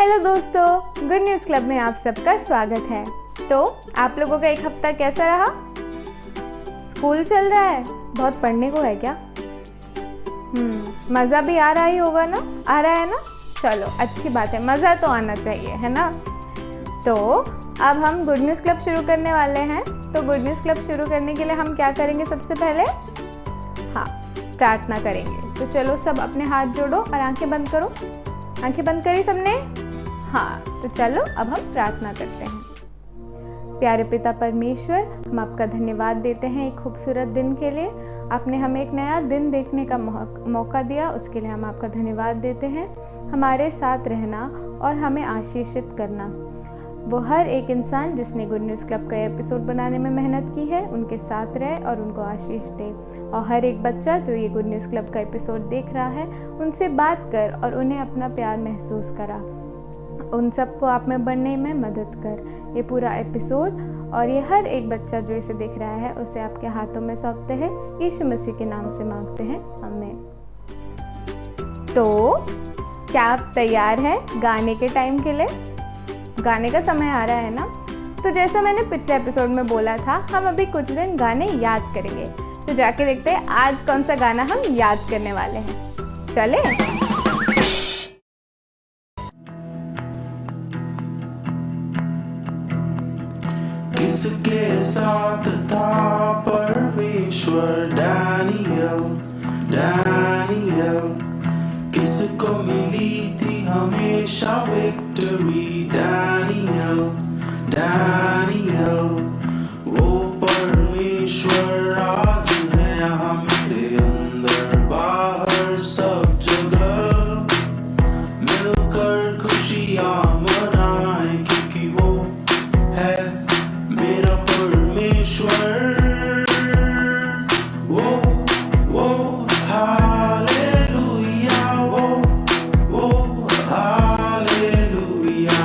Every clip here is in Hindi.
हेलो दोस्तों, गुड न्यूज़ क्लब में आप सबका स्वागत है। तो आप लोगों का एक हफ्ता कैसा रहा? स्कूल चल रहा है, बहुत पढ़ने को है क्या? मज़ा भी आ रहा ही होगा ना? आ रहा है ना? चलो अच्छी बात है, मज़ा तो आना चाहिए, है ना? तो अब हम गुड न्यूज़ क्लब शुरू करने वाले हैं। तो गुड न्यूज़ क्लब शुरू करने के लिए हम क्या करेंगे? सबसे पहले प्रार्थना करेंगे। तो चलो सब अपने हाथ जोड़ो और आंखें बंद करो। आंखें बंद करी सबने? तो चलो अब हम प्रार्थना करते हैं। प्यारे पिता परमेश्वर, हम आपका धन्यवाद देते हैं एक खूबसूरत दिन के लिए। आपने हमें एक नया दिन देखने का मौका दिया, उसके लिए हम आपका धन्यवाद देते हैं। हमारे साथ रहना और हमें आशीषित करना। वो हर एक इंसान जिसने गुड न्यूज़ क्लब का एपिसोड बनाने में मेहनत की है, उनके साथ रहे और उनको आशीष दे। और हर एक बच्चा जो ये गुड न्यूज़ क्लब का एपिसोड देख रहा है, उनसे बात कर और उन्हें अपना प्यार महसूस करा। उन सबको आप में बढ़ने में मदद कर। ये पूरा एपिसोड और ये हर एक बच्चा जो इसे देख रहा है, उसे आपके हाथों में सौंपते हैं। यीशु मसीह के नाम से मांगते हैं, आमीन। तो क्या आप तैयार हैं गाने के टाइम के लिए? गाने का समय आ रहा है ना? तो जैसा मैंने पिछले एपिसोड में बोला था, हम अभी कुछ दिन गाने याद करेंगे। तो जाके देखते हैं आज कौन सा गाना हम याद करने वाले हैं। चले? किसके साथ था परमेश्वर? डैनियल किसको मिली थी हमेशा विक्ट्री? डैनियल वो परमेश्वर आज है हमारे अंदर बाहर सब जगह। मिलकर खुशियाँ मनाएं क्योंकि वो है मेरा परमेश्वर। वो हालेलुया, वो हालेलुया,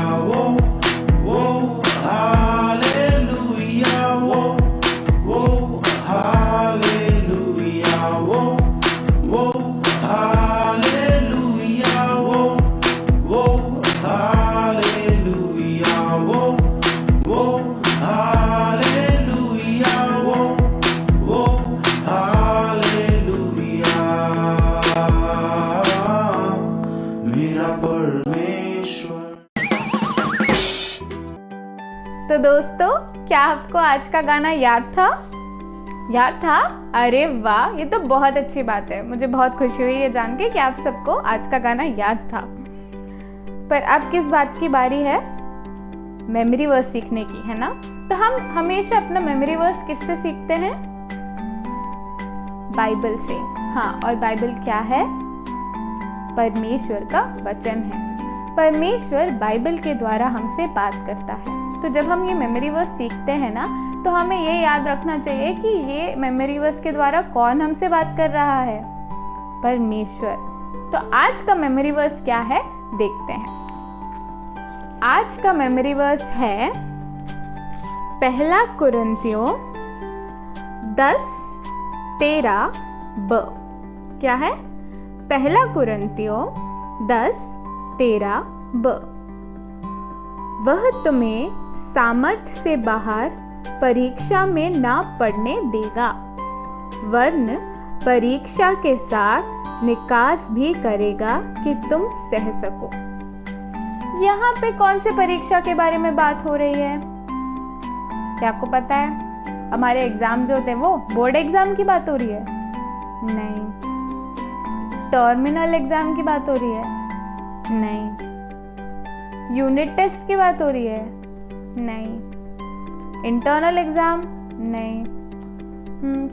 वो हालेलुया, वो हालेलुया, वो हालेलुया, वो हालेलुया, वो हालेलुया, वो हालेलुया, मेरा परमेश्वर। तो दोस्तों, क्या आपको आज का गाना याद था? अरे वाह, ये तो बहुत अच्छी बात है। मुझे बहुत खुशी हुई ये जान के कि आप सबको आज का गाना याद था। पर अब किस बात की बारी है? मेमोरी वर्स सीखने की, है ना? तो हम हमेशा अपना मेमोरी वर्स किससे सीखते हैं? बाइबल से। और बाइबल क्या है? परमेश्वर का वचन है। परमेश्वर बाइबल के द्वारा हमसे बात करता है। तो जब हम ये मेमोरी वर्स सीखते हैं ना, तो हमें ये याद रखना चाहिए कि ये मेमोरी वर्स के द्वारा कौन हमसे बात कर रहा है? परमेश्वर। तो आज का मेमोरी वर्स क्या है, देखते हैं। आज का मेमोरी वर्स है पहला कुरिन्थियों 10:13b। क्या है? पहला कुरिन्थियों 10:13b। वह तुम्हें सामर्थ्य से बाहर परीक्षा में ना पड़ने देगा, वरन परीक्षा के साथ निकास भी करेगा कि तुम सह सको। यहाँ पे कौन से परीक्षा के बारे में बात हो रही है? क्या आपको पता है? हमारे एग्जाम जो होते हैं वो बोर्ड एग्जाम की बात हो रही है? नहीं। टर्मिनल एग्जाम की बात हो रही है? नहीं। यूनिट टेस्ट की बात हो रही है? नहीं। Internal exam? नहीं।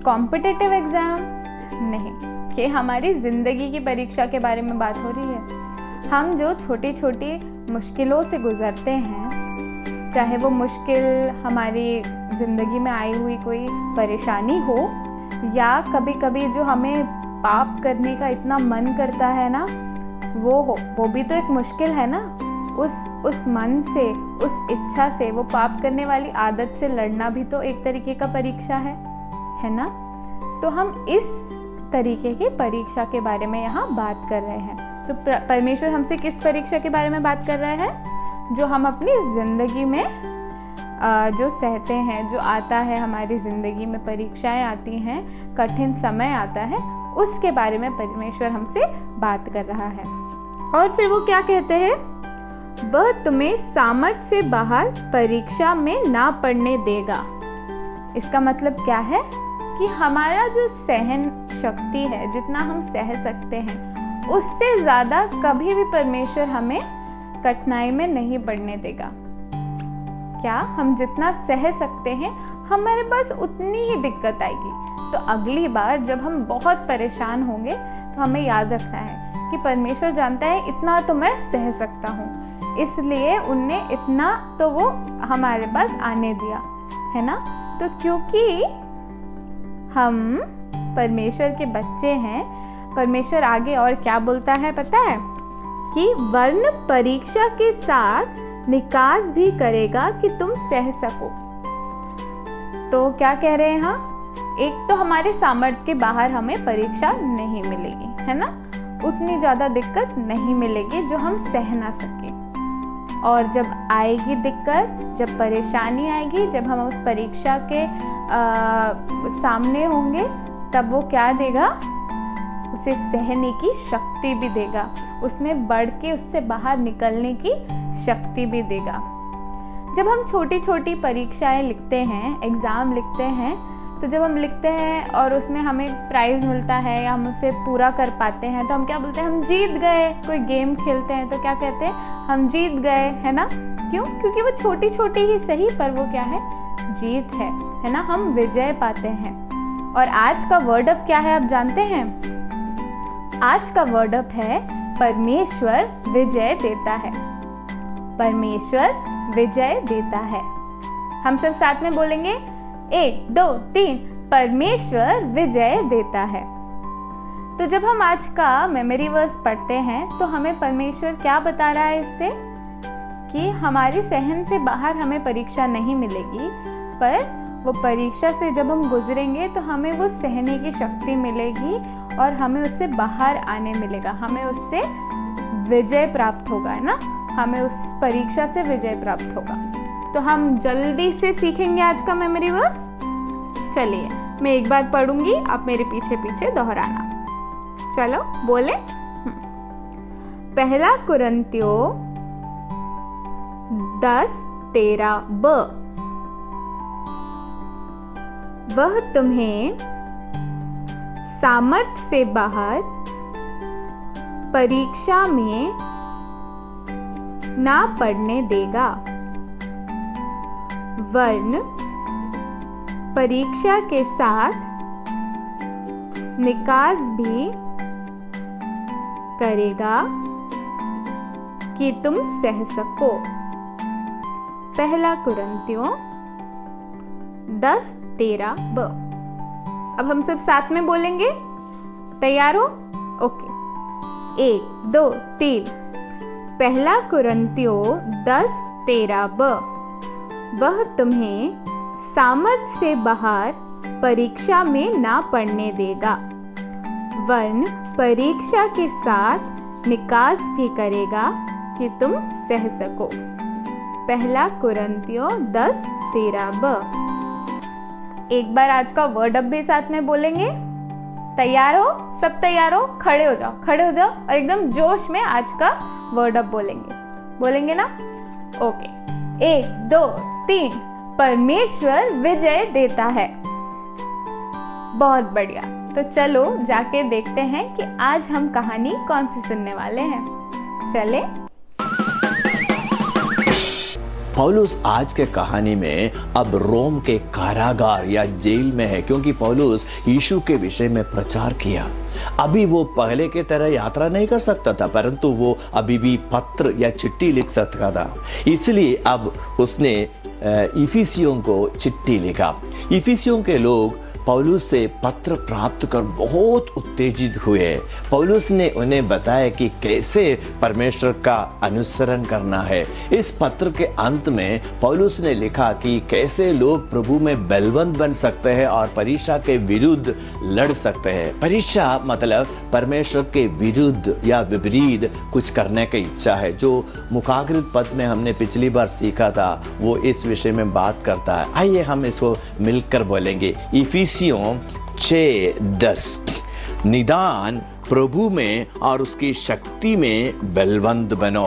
Competitive exam? नहीं। ये हमारी जिंदगी की परीक्षा के बारे में बात हो रही है। हम जो छोटी छोटी मुश्किलों से गुजरते हैं, चाहे वो मुश्किल हमारी ज़िंदगी में आई हुई कोई परेशानी हो, या कभी कभी जो हमें पाप करने का इतना मन करता है ना, वो भी तो एक मुश्किल है ना। उस मन से, उस इच्छा से, वो पाप करने वाली आदत से लड़ना भी तो एक तरीके का परीक्षा है ना? तो हम इस तरीके की परीक्षा के बारे में यहाँ बात कर रहे हैं। तो परमेश्वर हमसे किस परीक्षा के बारे में बात कर रहे हैं? जो हम अपनी ज़िंदगी में जो सहते हैं, जो आता है हमारी ज़िंदगी में, परीक्षाएं आती हैं, कठिन समय आता है, उसके बारे में परमेश्वर हमसे बात कर रहा है। और फिर वो क्या कहते हैं? वह तुम्हें सामर्थ्य से बाहर परीक्षा में ना पड़ने देगा। इसका मतलब क्या है? कि हमारा जो सहन शक्ति है, जितना हम सह सकते हैं, उससे ज़्यादा कभी भी परमेश्वर हमें कठिनाई में नहीं पड़ने देगा। क्या हम जितना सह सकते हैं, हमारे पास उतनी ही दिक्कत आएगी। तो अगली बार जब हम बहुत परेशान होंगे तो हमें याद रखना है कि परमेश्वर जानता है इतना तो मैं सह सकता हूँ, इसलिए उनने इतना तो वो हमारे पास आने दिया है ना। तो क्योंकि हम परमेश्वर के बच्चे हैं, परमेश्वर आगे और क्या बोलता है पता है? कि वर्ण परीक्षा के साथ निकास भी करेगा कि तुम सह सको। तो क्या कह रहे हैं? हाँ, एक तो हमारे सामर्थ्य के बाहर हमें परीक्षा नहीं मिलेगी, है ना, उतनी ज़्यादा दिक्कत नहीं मिलेगी जो हम सह ना सके। और जब आएगी दिक्कत, जब परेशानी आएगी, जब हम उस परीक्षा के सामने होंगे, तब वो क्या देगा? उसे सहने की शक्ति भी देगा, उसमें बढ़ के उससे बाहर निकलने की शक्ति भी देगा। जब हम छोटी छोटी परीक्षाएं लिखते हैं, एग्ज़ाम लिखते हैं, तो जब हम लिखते हैं और उसमें हमें प्राइज़ मिलता है या हम उसे पूरा कर पाते हैं, तो हम क्या बोलते हैं? हम जीत गए। कोई गेम खेलते हैं तो क्या कहते हैं? हम जीत गए, है ना। क्यों? क्योंकि वो छोटी छोटी ही सही, पर वो क्या है? जीत है ना। हम विजय पाते हैं। और आज का वर्ड अप क्या है, आप जानते हैं? आज का वर्ड अप है परमेश्वर विजय देता है। परमेश्वर विजय देता है। हम सब साथ में बोलेंगे, 1 2 3, परमेश्वर विजय देता है। तो जब हम आज का मेमोरी वर्स पढ़ते हैं तो हमें परमेश्वर क्या बता रहा है इससे? कि हमारी सहन से बाहर हमें परीक्षा नहीं मिलेगी, पर वो परीक्षा से जब हम गुजरेंगे तो हमें वो सहने की शक्ति मिलेगी और हमें उससे बाहर आने मिलेगा, हमें उससे विजय प्राप्त होगा, है ना। हमें उस परीक्षा से विजय प्राप्त होगा। तो हम जल्दी से सीखेंगे आज का मेमोरी वर्स। चलिए, मैं एक बार पढ़ूंगी, आप मेरे पीछे पीछे दोहराना। चलो बोले। पहला कुरिन्थियों 10:13b। वह तुम्हें सामर्थ्य से बाहर परीक्षा में ना पड़ने देगा, वरन परीक्षा के साथ निकास भी करेगा कि तुम सह सको। पहला कुरिन्थियों 10:13b। अब हम सब साथ में बोलेंगे। तैयार हो? ओके, 1 2 3। पहला कुरिन्थियों 10:13b। वह तुम्हें सामर्थ्य से बाहर परीक्षा में ना पड़ने देगा, वरन परीक्षा के साथ निकास भी करेगा कि तुम सह सको। पहला कुरिन्थियों 10:13b। एक बार आज का वर्ड अप भी साथ में बोलेंगे। तैयार हो? सब तैयार हो? खड़े हो जाओ, खड़े हो जाओ और एकदम जोश में आज का वर्ड अप बोलेंगे ना। ओके, 1 2 3। परमेश्वर विजय देता है। बहुत बढ़िया। तो चलो जाके देखते हैं कि आज हम कहानी कौन सी सुनने वाले हैं। चले। पौलुस आज के कहानी में अब रोम के कारागार या जेल में है, क्योंकि पौलुस यीशु के विषय में प्रचार किया। अभी वो पहले के तरह यात्रा नहीं कर सकता था, परंतु वो अभी भी पत्र या चिट्ठी लिख सकता था। इसलिए अब उसने इफिसियों को चिट्ठी लिखा। इफिसियों के लोग पौलुस से पत्र प्राप्त कर बहुत उत्तेजित हुए। पौलुस ने उन्हें बताया कि कैसे परमेश्वर का अनुसरण करना है। इस पत्र के अंत में पौलुस ने लिखा कि कैसे लोग प्रभु में बलवंत बन सकते हैं और परीक्षा के विरुद्ध लड़ सकते हैं। परीक्षा मतलब परमेश्वर के विरुद्ध या विपरीत कुछ करने की इच्छा है। जो मुखाग्रित पद में हमने पिछली बार सीखा था वो इस विषय में बात करता है। आइए हम इसको मिलकर बोलेंगे। इफिसियों 6:10 निदान प्रभु में और उसकी शक्ति में बलवंत बनो।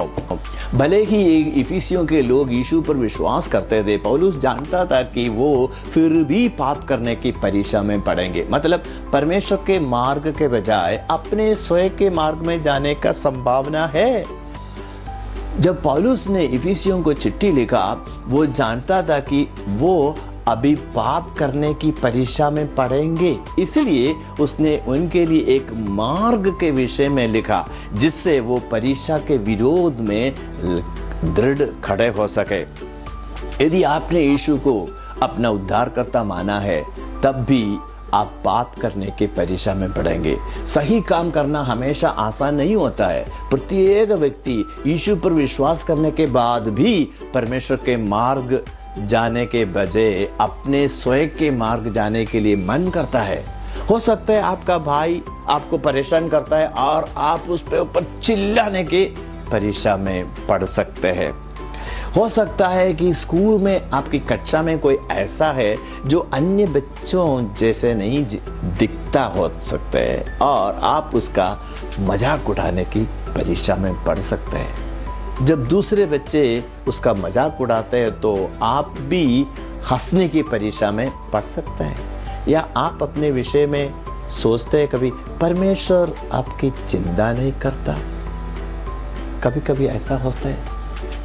भले ही इफिसियों के लोग यीशु पर विश्वास करते थे, पौलुस जानता था कि वो फिर भी पाप करने की परीक्षा में पड़ेंगे। मतलब परमेश्वर के मार्ग के बजाय अपने स्वयं के मार्ग में जाने का संभावना है। जब पौलुस ने इफिसियों को चिट्ठी लिखा, वो जानता था कि वो अभी पाप करने की परीक्षा में पड़ेंगे, इसलिए उसने उनके लिए एक मार्ग के विषय में लिखा जिससे वो परीक्षा के विरोध में दृढ़ खड़े हो सके। यदि आपने यीशु को अपना उद्धारकर्ता माना है, तब भी आप पाप करने के परीक्षा में पड़ेंगे। सही काम करना हमेशा आसान नहीं होता है। प्रत्येक व्यक्ति यीशु पर विश्वास करने के बाद भी परमेश्वर के मार्ग जाने के बजाय अपने स्वयं के मार्ग जाने के लिए मन करता है। हो सकता है आपका भाई आपको परेशान करता है और आप उस पे ऊपर चिल्लाने के परीक्षा में पड़ सकते हैं। हो सकता है कि स्कूल में आपकी कक्षा में कोई ऐसा है जो अन्य बच्चों जैसे नहीं दिखता हो सकता है और आप उसका मजाक उड़ाने की परीक्षा में पड़ सकते हैं। जब दूसरे बच्चे उसका मजाक उड़ाते हैं तो आप भी हंसने की परीक्षा में पड़ सकते हैं। या आप अपने विषय में सोचते हैं कभी परमेश्वर आपकी चिंता नहीं करता। कभी कभी ऐसा होता है।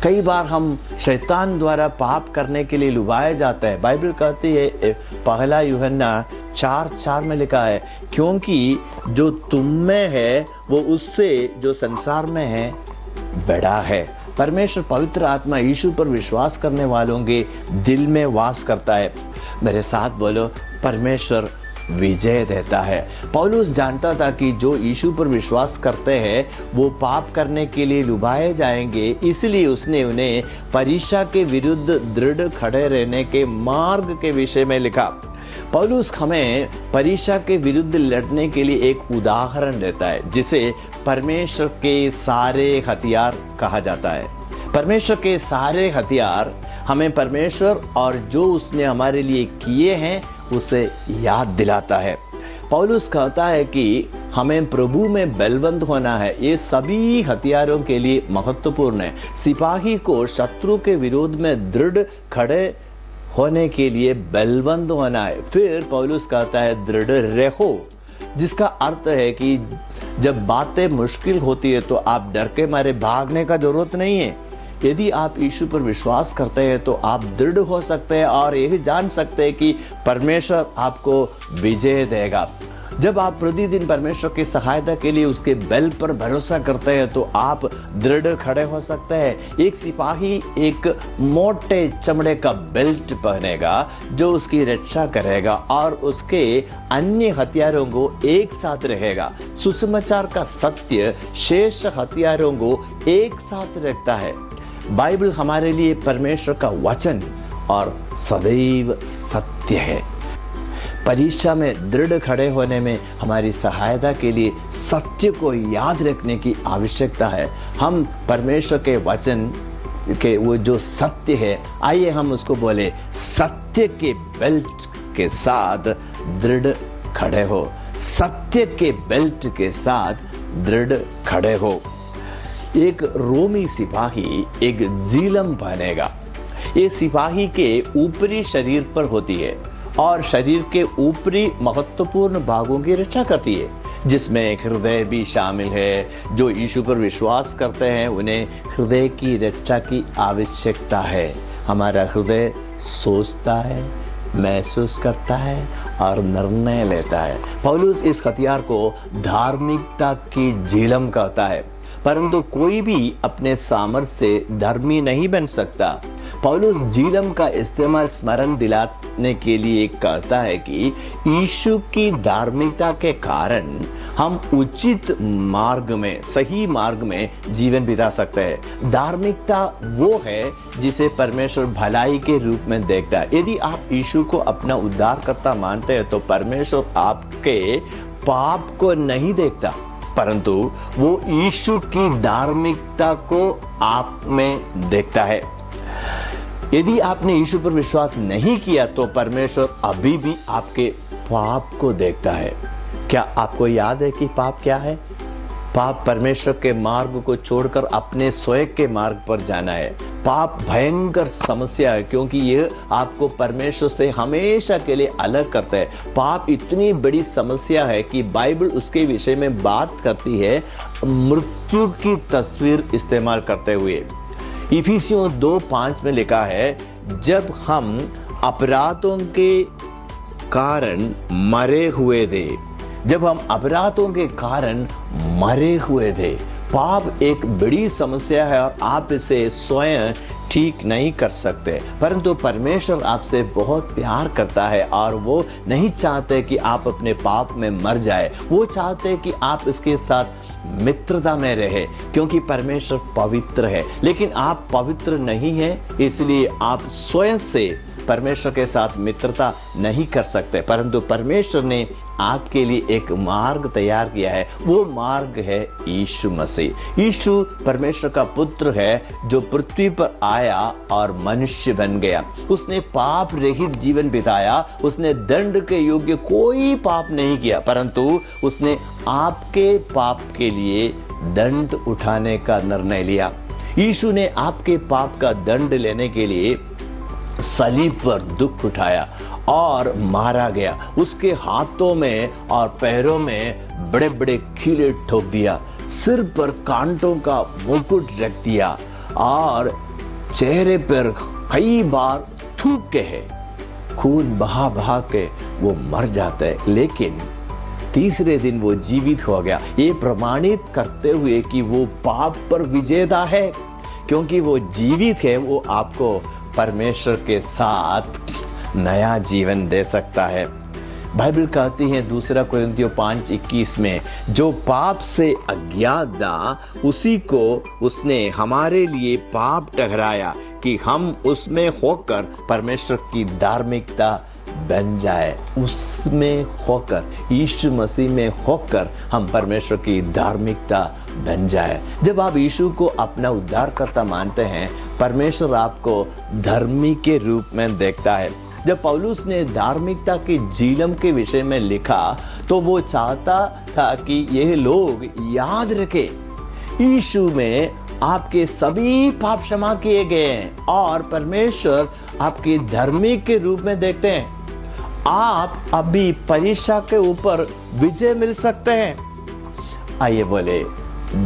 कई बार हम शैतान द्वारा पाप करने के लिए लुभाए जाते हैं। बाइबल कहती है, पहला यूहन्ना 4:4 में लिखा है, क्योंकि जो तुम में है वो उससे जो संसार में है बड़ा है। परमेश्वर पवित्र आत्मा यीशु पर विश्वास करने वालों के दिल में वास करता है। मेरे साथ बोलो, परमेश्वर विजय देता है। पौलुस जानता था कि जो यीशु पर विश्वास करते हैं वो पाप करने के लिए लुभाए जाएंगे, इसलिए उसने उन्हें परीक्षा के विरुद्ध दृढ़ खड़े रहने के मार्ग के विषय में लिखा। पौलुस हमें परीक्षा के विरुद्ध लड़ने के लिए एक उदाहरण देता है जिसे परमेश्वर के सारे हथियार कहा जाता है। परमेश्वर के सारे हथियार हमें परमेश्वर और जो उसने हमारे लिए किए हैं उसे याद दिलाता है। पौलुस कहता है कि हमें प्रभु में बलवंत होना है। ये सभी हथियारों के लिए महत्वपूर्ण है। सिपाही को शत्रु के विरोध में दृढ़ खड़े होने के लिए बलवंत होना है। फिर पौलुस कहता है दृढ़ रहो, जिसका अर्थ है कि जब बातें मुश्किल होती है तो आप डर के मारे भागने का जरूरत नहीं है। यदि आप यीशु पर विश्वास करते हैं तो आप दृढ़ हो सकते हैं और यही जान सकते हैं कि परमेश्वर आपको विजय देगा। जब आप प्रतिदिन परमेश्वर की सहायता के लिए उसके बल पर भरोसा करते हैं तो आप दृढ़ खड़े हो सकते हैं। एक सिपाही एक मोटे चमड़े का बेल्ट पहनेगा जो उसकी रक्षा करेगा और उसके अन्य हथियारों को एक साथ रहेगा। सुसमाचार का सत्य शेष हथियारों को एक साथ रखता है। बाइबल हमारे लिए परमेश्वर का वचन और सदैव सत्य है। परीक्षा में दृढ़ खड़े होने में हमारी सहायता के लिए सत्य को याद रखने की आवश्यकता है। हम परमेश्वर के वचन के वो जो सत्य है, आइए हम उसको बोले, सत्य के बेल्ट के साथ दृढ़ खड़े हो। सत्य के बेल्ट के साथ दृढ़ खड़े हो। एक रोमी सिपाही एक जीलम पहनेगा। ये सिपाही के ऊपरी शरीर पर होती है और शरीर के ऊपरी महत्वपूर्ण भागों की रक्षा करती है, जिसमें हृदय भी शामिल है। जो यीशु पर विश्वास करते हैं उन्हें हृदय की रक्षा की आवश्यकता है। हमारा हृदय सोचता है, महसूस करता है और निर्णय लेता है। पौलुस इस हथियार को धार्मिकता की झिलम कहता है। परंतु कोई भी अपने सामर्थ्य से धर्मी नहीं बन सकता। पौलुस झिलम का इस्तेमाल स्मरण दिलाने के लिए कहता है कि यीशु की धार्मिकता के कारण हम उचित मार्ग में, सही मार्ग में जीवन बिता सकते हैं। धार्मिकता वो है जिसे परमेश्वर भलाई के रूप में देखता है। यदि आप यीशु को अपना उद्धारकर्ता मानते हैं तो परमेश्वर आपके पाप को नहीं देखता, परंतु वो यीशु की धार्मिकता को आप में देखता है। यदि आपने यीशु पर विश्वास नहीं किया तो परमेश्वर अभी भी आपके पाप को देखता है। क्या आपको याद है कि पाप क्या है? पाप परमेश्वर के मार्ग को छोड़कर अपने स्वयं के मार्ग पर जाना है। पाप भयंकर समस्या है क्योंकि यह आपको परमेश्वर से हमेशा के लिए अलग करता है। पाप इतनी बड़ी समस्या है कि बाइबल उसके विषय में बात करती है मृत्यु की तस्वीर इस्तेमाल करते हुए। इफिसियों 2:5 में लिखा है, जब हम अपराधों के कारण मरे हुए थे, जब हम अपराधों के कारण मरे हुए थे। पाप एक बड़ी समस्या है और आप इसे स्वयं ठीक नहीं कर सकते, परंतु परमेश्वर आपसे बहुत प्यार करता है और वो नहीं चाहते कि आप अपने पाप में मर जाए। वो चाहते कि आप इसके साथ मित्रता में रहे, क्योंकि परमेश्वर पवित्र है। लेकिन आप पवित्र नहीं हैं, इसलिए आप स्वयं से परमेश्वर के साथ मित्रता नहीं कर सकते, परंतु परमेश्वर ने आपके लिए एक मार्ग तैयार किया है। वो मार्ग है यीशु मसीह। यीशु परमेश्वर का पुत्र है जो पृथ्वी पर आया और मनुष्य बन गया। उसने पाप रहित जीवन बिताया। उसने दंड के योग्य कोई पाप नहीं किया, परंतु उसने आपके पाप के लिए दंड उठाने का निर्णय लिया। यीशु ने आपके पाप का दंड लेने के लिए सलीब पर दुख उठाया और मारा गया। उसके हाथों में और पैरों में बड़े बड़े कीड़े ठोक दिया, सिर पर कांटों का मुकुट रख दिया और चेहरे पर कई बार थूक के है, खून बहा बहा के वो मर जाता है, लेकिन तीसरे दिन वो जीवित हो गया। ये प्रमाणित करते हुए कि वो पाप पर विजेता है, क्योंकि वो जीवित है। वो आपको परमेश्वर के साथ नया जीवन दे सकता है। बाइबल कहती है 2 कोरिन्थियों 5:21 में, जो पाप से अज्ञात था उसी को उसने हमारे लिए पाप ठहराया कि हम उसमें होकर परमेश्वर की धार्मिकता बन जाए। उसमें होकर, यीशु मसीह में होकर हम परमेश्वर की धार्मिकता बन जाए। जब आप यीशु को अपना उद्धारकर्ता मानते हैं, परमेश्वर आपको धर्मी के रूप में देखता है। जब पौलुस ने धार्मिकता के झिलम के विषय में लिखा तो वो चाहता था कि यह लोग याद रखें, यीशु में आपके सभी पाप क्षमा किए गए हैं और परमेश्वर आपके धर्मी के रूप में देखते हैं। आप अभी परीक्षा के ऊपर विजय मिल सकते हैं। आइए बोले,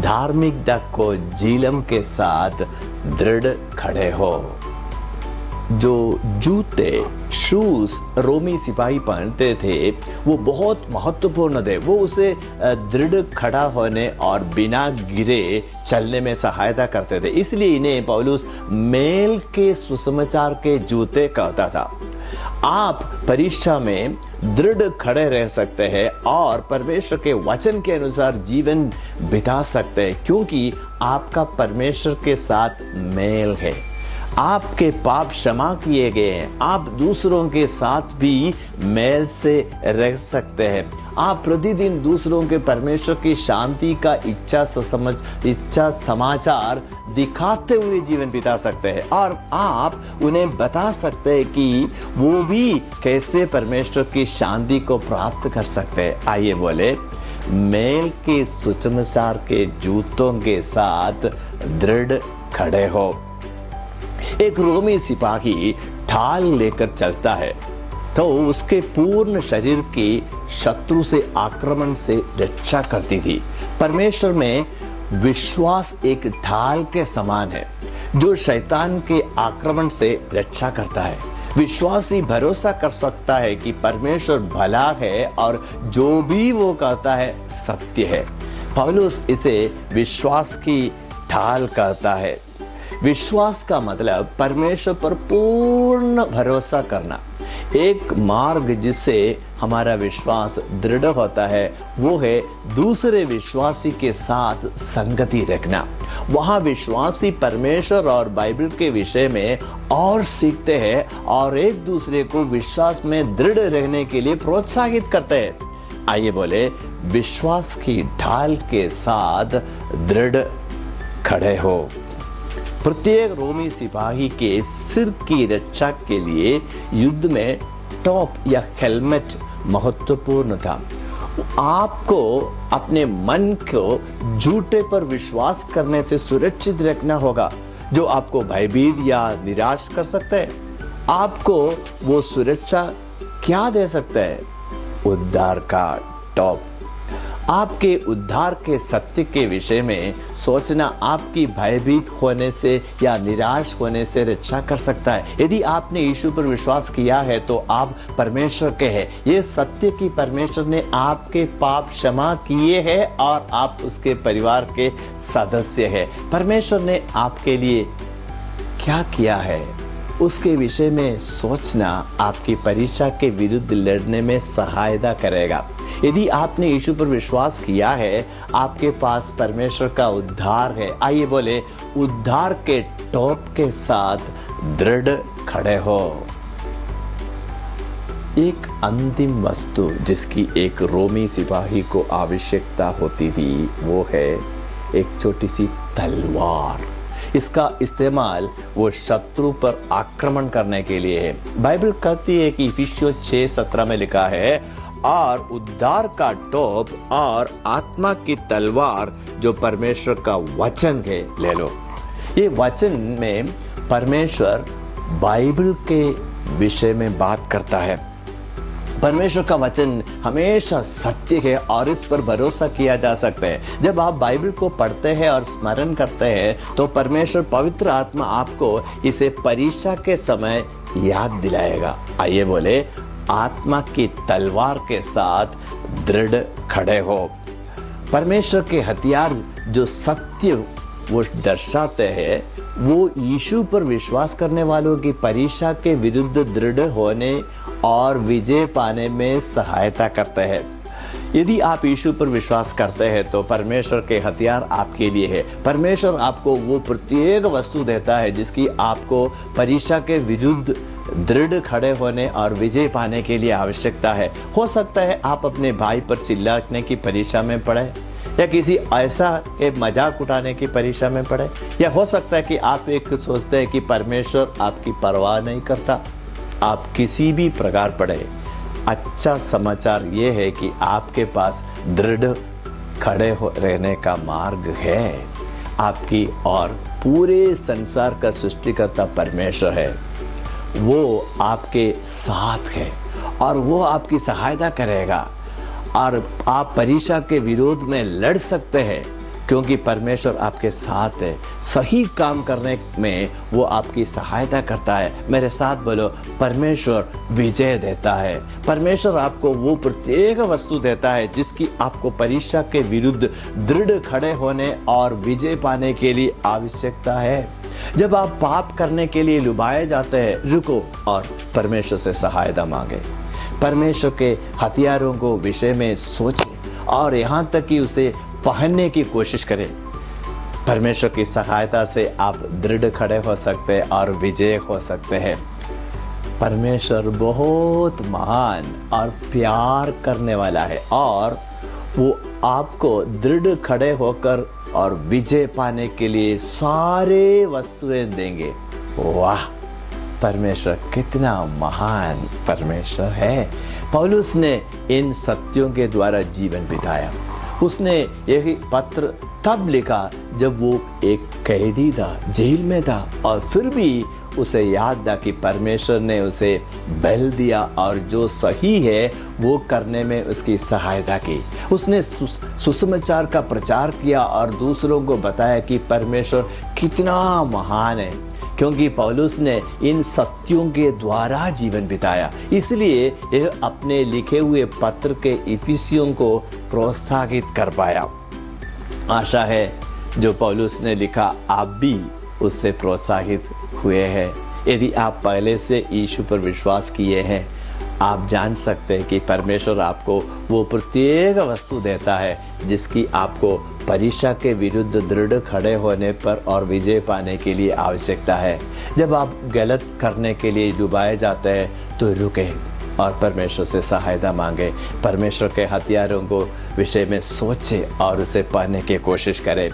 धार्मिकता को झिलम के साथ दृढ़ खड़े हो। जो जूते, शूज रोमी सिपाही पहनते थे वो बहुत महत्वपूर्ण थे। वो उसे दृढ़ खड़ा होने और बिना गिरे चलने में सहायता करते थे, इसलिए इन्हें पौलुस मेल के सुसमाचार के जूते कहता था। आप परीक्षा में दृढ़ खड़े रह सकते हैं और परमेश्वर के वचन के अनुसार जीवन बिता सकते हैं, क्योंकि आपका परमेश्वर के साथ मेल है। आपके पाप क्षमा किए गए हैं। आप दूसरों के साथ भी मेल से रह सकते हैं। आप प्रतिदिन दूसरों के परमेश्वर की शांति का इच्छा समाचार दिखाते हुए जीवन बिता सकते हैं और आप उन्हें बता सकते हैं कि वो भी कैसे परमेश्वर की शांति को प्राप्त कर सकते हैं। आइए बोले, मेल के सुसमाचार के जूतों के साथ दृढ़ खड़े हो। एक रोमी सिपाही ढाल लेकर चलता है तो उसके पूर्ण शरीर की शत्रु से आक्रमण से रक्षा करती थी। परमेश्वर में विश्वास एक ढाल के समान है जो शैतान के आक्रमण से रक्षा करता है। विश्वासी भरोसा कर सकता है कि परमेश्वर भला है और जो भी वो कहता है सत्य है। पौलुस इसे विश्वास की ढाल कहता है। विश्वास का मतलब परमेश्वर पर पूर्ण भरोसा करना। एक मार्ग जिससे हमारा विश्वास दृढ़ होता है वो है दूसरे विश्वासी के साथ संगति रखना। वहाँ विश्वासी परमेश्वर और बाइबल के विषय में और सीखते हैं और एक दूसरे को विश्वास में दृढ़ रहने के लिए प्रोत्साहित करते हैं। आइए बोले, विश्वास की ढाल के साथ दृढ़ खड़े हो। प्रत्येक रोमी सिपाही के सिर की रक्षा के लिए युद्ध में टॉप या हेलमेट महत्वपूर्ण था। आपको अपने मन को झूठे पर विश्वास करने से सुरक्षित रखना होगा जो आपको भयभीत या निराश कर सकता है। आपको वो सुरक्षा क्या दे सकता है? उद्धार का टॉप। आपके उद्धार के सत्य के विषय में सोचना आपकी भयभीत होने से या निराश होने से रक्षा कर सकता है। यदि आपने यीशु पर विश्वास किया है तो आप परमेश्वर के हैं। ये सत्य कि परमेश्वर ने आपके पाप क्षमा किए हैं और आप उसके परिवार के सदस्य हैं। परमेश्वर ने आपके लिए क्या किया है उसके विषय में सोचना आपकी परीक्षा के विरुद्ध लड़ने में सहायता करेगा। यदि आपने यीशु पर विश्वास किया है, आपके पास परमेश्वर का उद्धार है। आइए बोले, उद्धार के टॉप के साथ दृढ़ खड़े हो। एक अंतिम वस्तु जिसकी एक रोमी सिपाही को आवश्यकता होती थी वो है एक छोटी सी तलवार। इसका इस्तेमाल वो शत्रु पर आक्रमण करने के लिए है। बाइबल कहती है कि इफिसियों 6:17 में लिखा है, और उद्धार का टोप और आत्मा की तलवार जो परमेश्वर का वचन है ले लो। ये वचन में परमेश्वर बाइबल के विषय में बात करता है। परमेश्वर का वचन हमेशा सत्य है और इस पर भरोसा किया जा सकता है। जब आप बाइबल को पढ़ते हैं और स्मरण करते हैं तो परमेश्वर पवित्र आत्मा आपको इसे परीक्षा के समय याद दिलाएगा। आइए बोले, आत्मा की तलवार के साथ दृढ़ खड़े हो। परमेश्वर के हथियार जो सत्य वो दर्शाते हैं वो यीशु पर विश्वास करने वालों की परीक्षा के विरुद्ध दृढ़ होने और विजय पाने में सहायता करते हैं। यदि आप यीशु पर विश्वास करते हैं तो परमेश्वर के हथियार आपके लिए है। परमेश्वर आपको वो प्रत्येक वस्तु देता है जिसकी आपको परीक्षा के विरुद्ध दृढ़ खड़े होने और विजय पाने के लिए आवश्यकता है। हो सकता है आप अपने भाई पर चिल्लाने की परीक्षा में पड़े या किसी ऐसा एक मजाक उठाने की परीक्षा में पड़े, या हो सकता है कि आप एक सोचते हैं कि परमेश्वर आपकी परवाह नहीं करता। आप किसी भी प्रकार पड़े, अच्छा समाचार ये है कि आपके पास दृढ़ खड़े रहने का मार्ग है। आपकी और पूरे संसार का सृष्टिकर्ता परमेश्वर है। वो आपके साथ है और वो आपकी सहायता करेगा और आप परीक्षा के विरोध में लड़ सकते हैं क्योंकि परमेश्वर आपके साथ है। सही काम करने में वो आपकी सहायता करता है। मेरे साथ बोलो, परमेश्वर विजय देता है। परमेश्वर आपको वो प्रत्येक वस्तु देता है जिसकी आपको परीक्षा के विरुद्ध दृढ़ खड़े होने और विजय पाने के लिए आवश्यकता है। जब आप पाप करने के लिए लुभाए जाते हैं, रुको और परमेश्वर से सहायता मांगे। परमेश्वर के हथियारों को विषय में सोचें और यहाँ तक कि उसे पहनने की कोशिश करें। परमेश्वर की सहायता से आप दृढ़ खड़े हो सकते हैं और विजय हो सकते हैं। परमेश्वर बहुत महान और प्यार करने वाला है और वो आपको दृढ़ खड़े होकर और विजय पाने के लिए सारे वस्तुएं देंगे। वाह, परमेश्वर कितना महान परमेश्वर है। पौलुस ने इन सत्यों के द्वारा जीवन बिताया। उसने यही पत्र तब लिखा जब वो एक कैदी था, जेल में था, और फिर भी उसे याद था कि परमेश्वर ने उसे बल दिया और जो सही है वो करने में उसकी सहायता की। उसने सुसमाचार का प्रचार किया और दूसरों को बताया कि परमेश्वर कितना महान है, क्योंकि पौलुस ने इन सत्यों के द्वारा जीवन बिताया। इसलिए यह अपने लिखे हुए पत्र के इफिसियों को प्रोत्साहित कर पाया। आशा है जो पौलुस ने लिखा आप भी उससे प्रोत्साहित हुए हैं। यदि आप पहले से यीशु पर विश्वास किए हैं, आप जान सकते हैं कि परमेश्वर आपको वो प्रत्येक वस्तु देता है जिसकी आपको परीक्षा के विरुद्ध दृढ़ खड़े होने पर और विजय पाने के लिए आवश्यकता है। जब आप गलत करने के लिए डुबाए जाते हैं तो रुके और परमेश्वर से सहायता मांगे। परमेश्वर के हथियारों को विषय में सोचें और उसे पाने की कोशिश करें।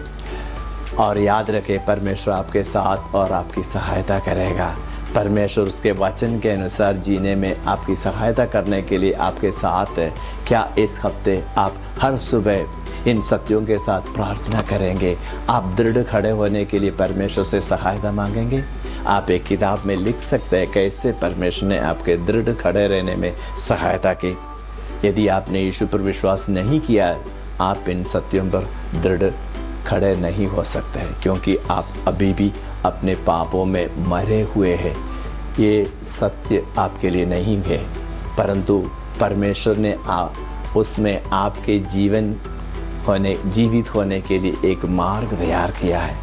और याद रखें, परमेश्वर आपके साथ और आपकी सहायता करेगा। परमेश्वर उसके वचन के अनुसार जीने में आपकी सहायता करने के लिए आपके साथ है। क्या इस हफ्ते आप हर सुबह इन सत्यों के साथ प्रार्थना करेंगे? आप दृढ़ खड़े होने के लिए परमेश्वर से सहायता मांगेंगे? आप एक किताब में लिख सकते हैं कैसे परमेश्वर ने आपके दृढ़ खड़े रहने में सहायता की। यदि आपने यीशु पर विश्वास नहीं किया, आप इन सत्यों पर दृढ़ खड़े नहीं हो सकते हैं, क्योंकि आप अभी भी अपने पापों में मरे हुए हैं। ये सत्य आपके लिए नहीं है, परंतु परमेश्वर ने उसमें आपके जीवित होने के लिए एक मार्ग तैयार किया है।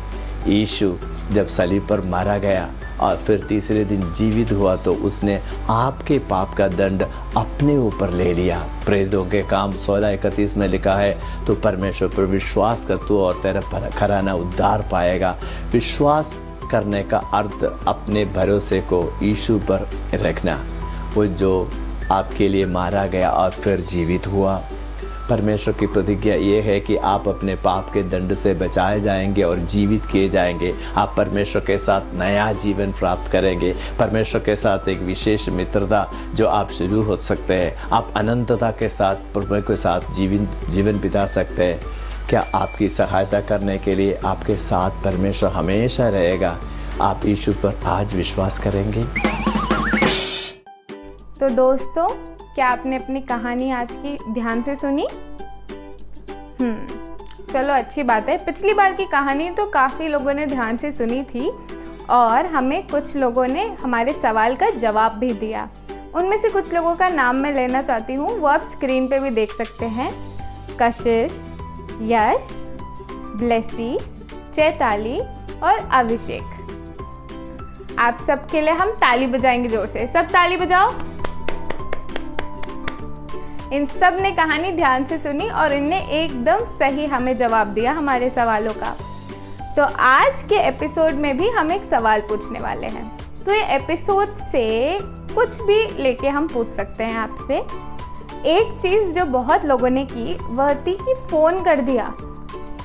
यीशु जब सलीब पर मारा गया और फिर तीसरे दिन जीवित हुआ तो उसने आपके पाप का दंड अपने ऊपर ले लिया। प्रेरितों के काम 16:31 में लिखा है, तो परमेश्वर पर विश्वास कर तू और तेरा घराना उद्धार पाएगा। विश्वास करने का अर्थ अपने भरोसे को यीशु पर रखना, वो जो आपके लिए मारा गया और फिर जीवित हुआ। परमेश्वर की प्रतिज्ञा ये है कि आप अपने पाप के दंड से बचाए जाएंगे और जीवित किए जाएंगे। आप परमेश्वर के साथ नया जीवन प्राप्त करेंगे, परमेश्वर के साथ एक विशेष मित्रता जो आप शुरू हो सकते हैं। आप अनंतता के साथ प्रभु के साथ जीवन बिता सकते हैं। क्या आपकी सहायता करने के लिए आपके साथ परमेश्वर हमेशा रहेगा? आप यीशु पर आज विश्वास करेंगे? तो दोस्तों, क्या आपने अपनी कहानी आज की ध्यान से सुनी? चलो अच्छी बात है। पिछली बार की कहानी तो काफ़ी लोगों ने ध्यान से सुनी थी और हमें कुछ लोगों ने हमारे सवाल का जवाब भी दिया। उनमें से कुछ लोगों का नाम मैं लेना चाहती हूँ, वो आप स्क्रीन पे भी देख सकते हैं। कशिश, यश, ब्लेसी, चैताली और अभिषेक। आप सबके लिए हम ताली बजाएंगे जोर से। सब ताली बजाओ। इन सब ने कहानी ध्यान से सुनी और इनने एकदम सही हमें जवाब दिया हमारे सवालों का। तो आज के एपिसोड में भी हम एक सवाल पूछने वाले हैं। तो ये एपिसोड से कुछ भी लेके हम पूछ सकते हैं आपसे। एक चीज़ जो बहुत लोगों ने की वह थी कि फ़ोन कर दिया।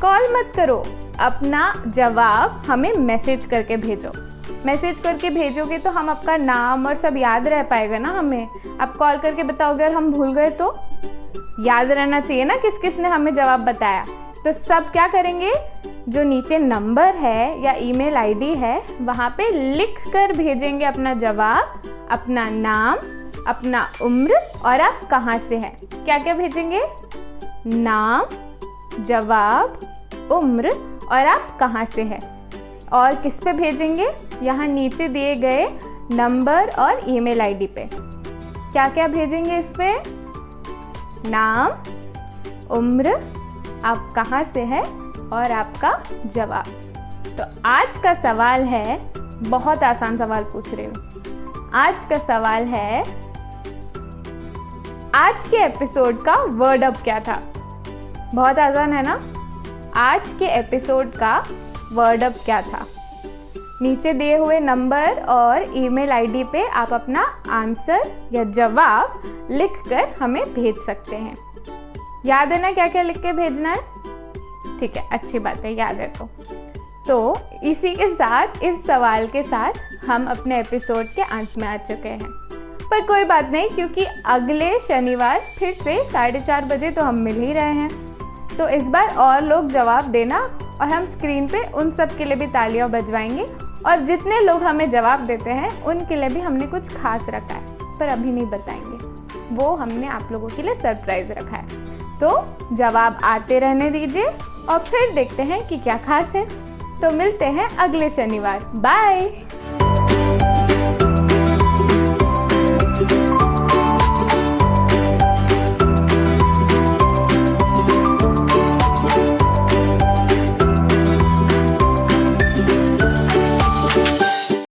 कॉल मत करो, अपना जवाब हमें मैसेज करके भेजो। मैसेज करके भेजोगे तो हम आपका नाम और सब याद रह पाएगा ना हमें। आप कॉल करके बताओगे और हम भूल गए तो याद रहना चाहिए ना किस किस ने हमें जवाब बताया। तो सब क्या करेंगे, जो नीचे नंबर है या ईमेल आईडी है वहाँ पे लिख कर भेजेंगे अपना जवाब, अपना नाम, अपना उम्र और आप कहाँ से हैं। क्या क्या भेजेंगे? नाम, जवाब, उम्र और आप कहाँ से हैं। और किस पे भेजेंगे? यहाँ नीचे दिए गए नंबर और ईमेल आईडी पे। क्या क्या भेजेंगे इस पे? नाम, उम्र, आप कहाँ से हैं और आपका जवाब। तो आज का सवाल है, बहुत आसान सवाल पूछ रही हूँ। आज का सवाल है, आज के एपिसोड का वर्ड अप क्या था? बहुत आसान है ना। आज के एपिसोड का वर्ड अप क्या था? नीचे दिए हुए नंबर और ईमेल आईडी पे आप अपना आंसर या जवाब लिखकर हमें भेज सकते हैं। याद है ना क्या क्या लिख के भेजना है? ठीक है, अच्छी बात है, याद है। तो इसी के साथ, इस सवाल के साथ हम अपने एपिसोड के अंत में आ चुके हैं। पर कोई बात नहीं, क्योंकि अगले शनिवार फिर से 4:30 बजे तो हम मिल ही रहे हैं। तो इस बार और लोग जवाब देना और हम स्क्रीन पे उन सब के लिए भी तालियां बजवाएंगे। और जितने लोग हमें जवाब देते हैं उनके लिए भी हमने कुछ खास रखा है, पर अभी नहीं बताएंगे, वो हमने आप लोगों के लिए सरप्राइज रखा है। तो जवाब आते रहने दीजिए और फिर देखते हैं कि क्या खास है। तो मिलते हैं अगले शनिवार। बाय।